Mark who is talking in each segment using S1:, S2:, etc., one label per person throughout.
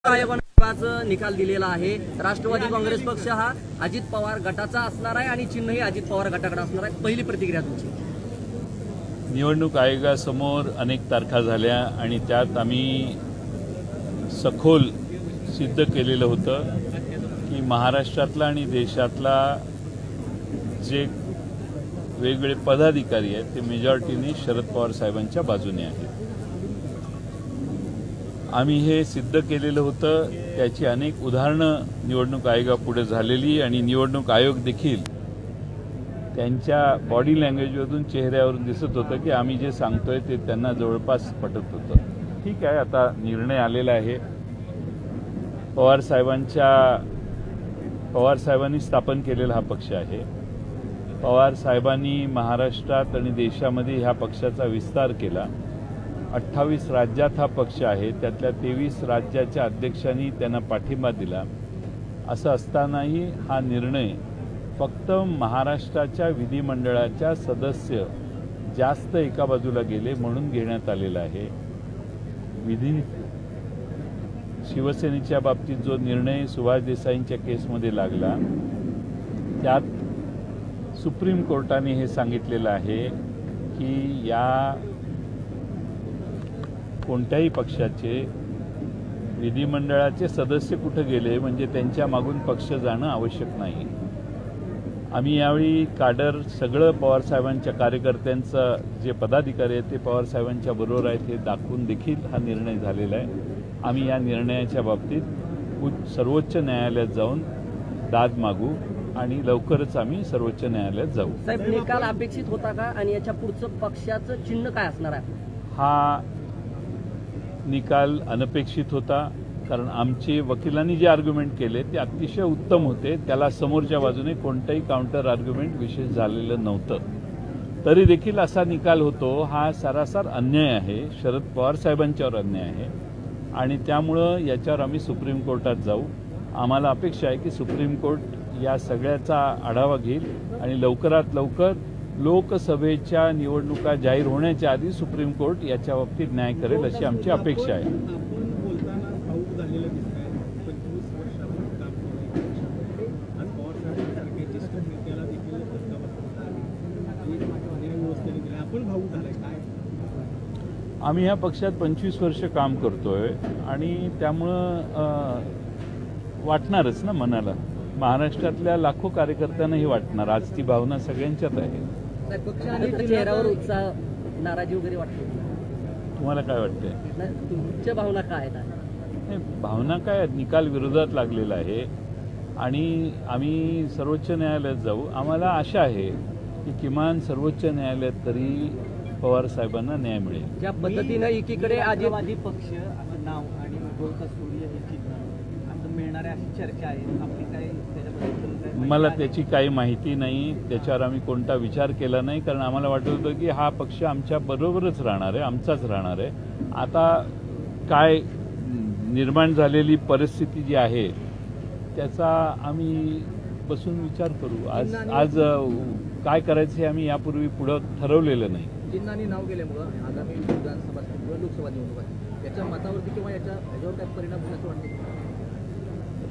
S1: आयोगाचा निकाल दिलेला आहे। राष्ट्रवादी काँग्रेस पक्ष हा अजित पवार गटाचा असणार आहे आणि चिन्हही अजित पवार गटाकडे असणार आहे। पहिली प्रतिक्रिया तुमची?
S2: निवडणूक आयोगासमोर अनेक तारखा झाल्या आणि त्यात आम्ही सखोल सिद्ध केलेलं होतं की महाराष्ट्रातला आणि देशातला जे वेगवेगळे पदाधिकारी आहेत ते मेजॉरिटीने शरद पवार साहेबांच्या बाजूने आहेत। आम्ही हे सिद्ध केलेलं होतं, त्याची अनेक उदाहरणं निवडणूक आयोगापुढे झालेली आणि निवडणूक आयोग देखील त्यांच्या बॉडी लँग्वेजवरून चेहऱ्यावरून दिसत होतं की आम्ही जे सांगतोय ते त्यांना जवळपास पटत होतं। ठीक आहे, आता निर्णय आलेला आहे। पवार साहेबांनी स्थापन केलेला हा पक्ष आहे। पवार साहेबांनी महाराष्ट्रात आणि देशामध्ये ह्या पक्षाचा विस्तार केला। 28 राज्यात हा पक्ष आहे, त्यातल्या 23 राज्याच्या अध्यक्षांनी त्यांना पाठिंबा दिला। असं असतानाही हा निर्णय फक्त महाराष्ट्राच्या विधिमंडळाच्या सदस्य जास्त एका बाजूला गेले म्हणून घेण्यात आलेला आहे। शिवसेनेच्या बाबतीत जो निर्णय सुभाष देसाईंच्या केसमध्ये लागला त्यात सुप्रीम कोर्टाने हे सांगितलेलं आहे की या कोणत्याही पक्षाचे विधिमंडळाचे सदस्य कुठे गेले म्हणजे त्यांच्या मागून पक्ष जाणं आवश्यक नाही। आम्ही यावेळी काडर सगळं पवारसाहेबांच्या कार्यकर्त्यांचं जे पदाधिकारी आहेत ते पवारसाहेबांच्या बरोबर आहेत हे दाखवून देखील हा निर्णय झालेला आहे। आम्ही या निर्णयाच्या बाबतीत सर्वोच्च न्यायालयात जाऊन दाद मागू आणि लवकरच आम्ही सर्वोच्च न्यायालयात जाऊ।
S1: साहेब, निकाल अपेक्षित होता का आणि याच्या पुढचं पक्षाचं चिन्ह काय असणार आहे?
S2: हा निकाल अनपेक्षित होता, कारण आमचे वकिलांनी जे आर्ग्युमेंट केले ते अतिशय उत्तम होते। त्याला समोरच्या बाजूने कोणतंही काउंटर आर्ग्युमेंट विशेष झालेलं नव्हतं। तरी देखील असा निकाल होतो हा सरासर अन्याय आहे, शरद पवार साहेबांच्यावर अन्याय आहे आणि त्यामुळं याच्यावर आम्ही सुप्रीम कोर्टात जाऊ। आम्हाला अपेक्षा आहे की सुप्रीम कोर्ट या सगळ्याचा आढावा घेईल आणि लवकरात लवकर लोकसभेच्या निवडणुका जाहीर होण्याच्या आधी सुप्रीम कोर्ट याच्या बाबतीत न्याय करेल अशी आमची अपेक्षा आहे। आम्ही ह्या पक्षात 25 वर्ष काम करतोय आणि त्यामुळं वाटणारच ना मनाला। महाराष्ट्रातल्या लाखो कार्यकर्त्यांना हे वाटणार, आज ती भावना सगळ्यांच्यात आहे।
S1: चेहऱ्यावर उत्साह, नाराजी वगैरे वाटते?
S2: तुम्हाला काय वाटतंय?
S1: तुमच्या भावना काय आहेत?
S2: भावना काय, निकाल विरोधात लागलेला आहे आणि आम्ही सर्वोच्च न्यायालयात जाऊ। आम्हाला आशा आहे की किमान सर्वोच्च न्यायालयात तरी पवार साहेबांना न्याय मिळेल।
S1: ज्या पद्धतीनं एकीकडे
S3: राष्ट्रवादी पक्ष असं नाव आणि सूर्य हे चिन्ह मिळणार आहे अशी चर्चा आहे, आपली काय त्याच्याबद्दल?
S2: मला त्याची काही माहिती नाही, त्याच्यावर आम्ही कोणता विचार केला नाही, कारण आम्हाला वाटत होतं की हा पक्ष आमच्या बरोबरच राहणार आहे, आमचाच राहणार आहे। आता काय निर्माण झालेली परिस्थिती जी आहे त्याचा आम्ही बसून विचार करू। आज काय करायचं हे आम्ही यापूर्वी पुढं ठरवलेलं नाही।
S1: चिन्हांनी नाव गेल्यामुळं आगामी विधानसभा किंवा लोकसभा निवडणूक याच्या मतावरती किंवा याच्यावर काय परिणाम होण्याचं वाटतं?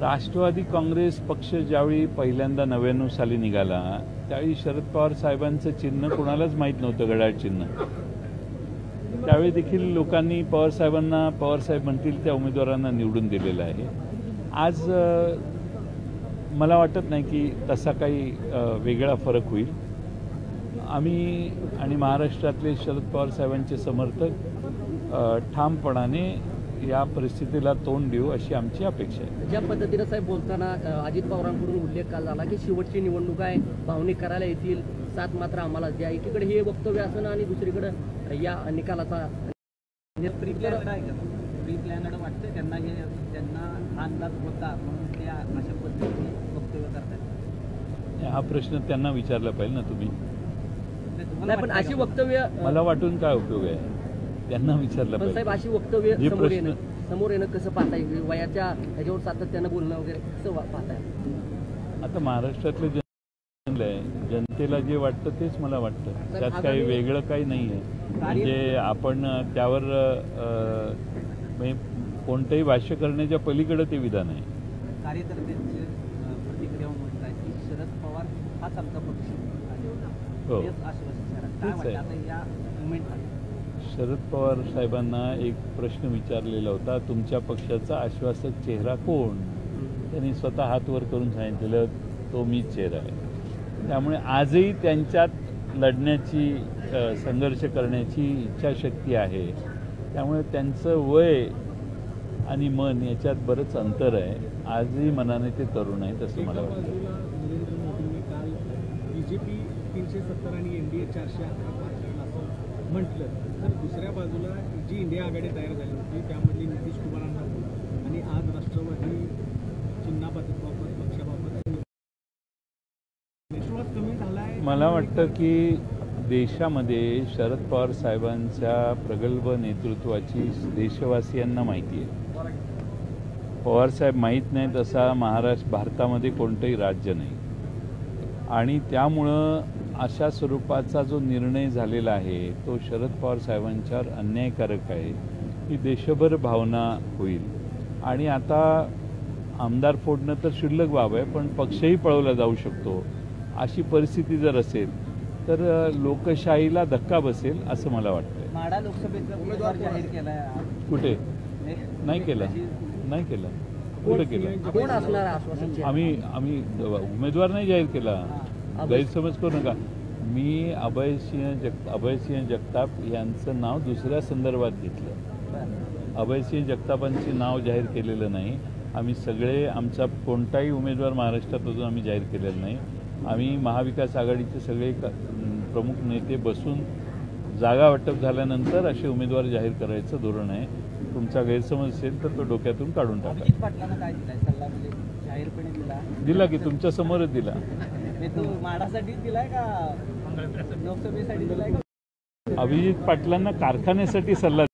S2: राष्ट्रवादी काँग्रेस पक्ष ज्यावेळी पहिल्यांदा 99 साली निघाला त्यावेळी शरद पवार साहेबांचं चिन्ह कोणालाच माहीत नव्हतं, घड्याळ चिन्ह। त्यावेळी देखील लोकांनी पवार साहेबांना पवारसाहेब म्हणतील त्या उमेदवारांना निवडून दिलेलं आहे। आज मला वाटत नाही की तसा काही वेगळा फरक होईल। आम्ही आणि महाराष्ट्रातले शरद पवार साहेबांचे समर्थक ठामपणाने या परिस्थितीला तोंड देऊ अशी आमची अपेक्षा आहे।
S1: ज्या पद्धतीनं साहेब बोलताना अजित पवारांकडून उल्लेख काल झाला की शेवटची निवडणूक आहे, भावनिक करायला येतील, साथ मात्र आम्हाला द्या। एकीकडे हे वक्तव्य असणं आणि दुसरीकडे या निकालाचा
S3: प्री प्लॅनड वाटतं त्यांना, हा अंदाज होता म्हणून त्या अशा पद्धतीने वक्तव्य करतात।
S2: हा प्रश्न त्यांना विचारला पाहिजे ना तुम्ही।
S1: नाही, पण अशी वक्तव्य
S2: मला वाटून काय उपयोग आहे, त्यांना विचारलं पाहिजे।
S1: साहेब, अशी वक्तव्य समोर येणं कसं पाहताय? वयाच्या ह्याच्यावर सातत्यानं बोलणं वगैरे कसं पाहताय?
S2: आता महाराष्ट्रातले जनतेला जे वाटतं तेच मला वाटतं, त्यात काही वेगळं काही नाही आहे। म्हणजे आपण त्यावर कोणतंही भाष्य करण्याच्या पलीकडे ते विधान आहे.
S3: कार्यकर्त्यांची प्रतिक्रिया म्हणत आहेत की शरद पवार हाच आमचा पक्ष
S2: हो.
S3: हेच आश्वासन करा. काय
S2: तेच
S3: वाटतं
S2: आहे.
S3: आता या मुवमेंटमध्ये?
S2: शरद पवार साहेबांना एक प्रश्न विचारलेला होता, तुमच्या पक्षाचा आश्वासक चेहरा कोण? त्यांनी स्वतः हात वर करून सांगितलेलं तो मीच चेहरा आहे. त्यामुळे आजही त्यांच्यात लढण्याची संघर्ष करण्याची इच्छाशक्ती आहे. त्यामुळे त्यांचं वय आणि मन याच्यात बरंच अंतर आहे. आजही मनाने ते तरुण आहेत असं मला वाटतं.
S4: नरेंद्र मोदींनी काल बीजेपी 370 आणि एनडीए 411 पार करेल असं म्हटलं, तर दुसऱ्या बाजूला जी इंडिया आघाडी तयार झाली होती त्यामधली नितीश कुमारांना आणि आज राष्ट्रवादी चिन्हाबाबत पक्षाबाबत विश्वास कमी झाला आहे.
S2: मला वाटतं की देशामध्ये शरद पवार साहेबांच्या प्रगल्भ नेतृत्वाची देशवासियांना माहिती आहे. पवारसाहेब माहीत नाहीत असा भारतामध्ये कोणतंही राज्य नाही. आणि त्यामुळं अशा स्वरूपाचा जो निर्णय झालेला आहे तो शरद पवार साहेबांच्यावर अन्यायकारक आहे. ही देशभर भावना होईल. आणि आता आमदार फोडणं तर क्षुल्लक बाब आहे, पण पक्षही पळवला जाऊ शकतो. अशी परिस्थिती जर असेल तर लोकशाहीला धक्का बसेल असं मला वाटतं.
S3: माढा लोकसभेचा उमेदवार जाहीर केलाय आज.
S2: कुठे? नाही केलं. नाही केलं. कुठं केलं?
S1: कोण असणार आश्वासन चेहरा?
S2: आम्ही उमेदवार नाही जाहीर केला. गैरसमज करू नका. मी अभयसिंह जगताप यांचं नाव दुसऱ्या संदर्भात घेतलं. अभयसिंह जगतापांचे नाव जाहीर केलेलं नाही. आम्ही सगळे आमचा कोणताही उमेदवार महाराष्ट्रात अजून आम्ही जाहीर केलेला नाही. आम्ही महाविकास आघाडीचे सगळे प्रमुख नेते बसून जागा वाटप झाल्यानंतर असे उमेदवार जाहीर करायचं धोरण आहे. तुमचा गैरसमज असेल तर तो डोक्यातून काढून टाका.
S3: अभिजित पाटलांना काय दिलाय सल्ला, म्हणजे जाहीरपणे
S2: दिला की तुमच्या समोरच दिला.
S3: तो माढासाठी दिलाय का लोकसभेसाठी दिलाय का?
S2: अभिजित पाटलांना कारखान्यासाठी सल्ला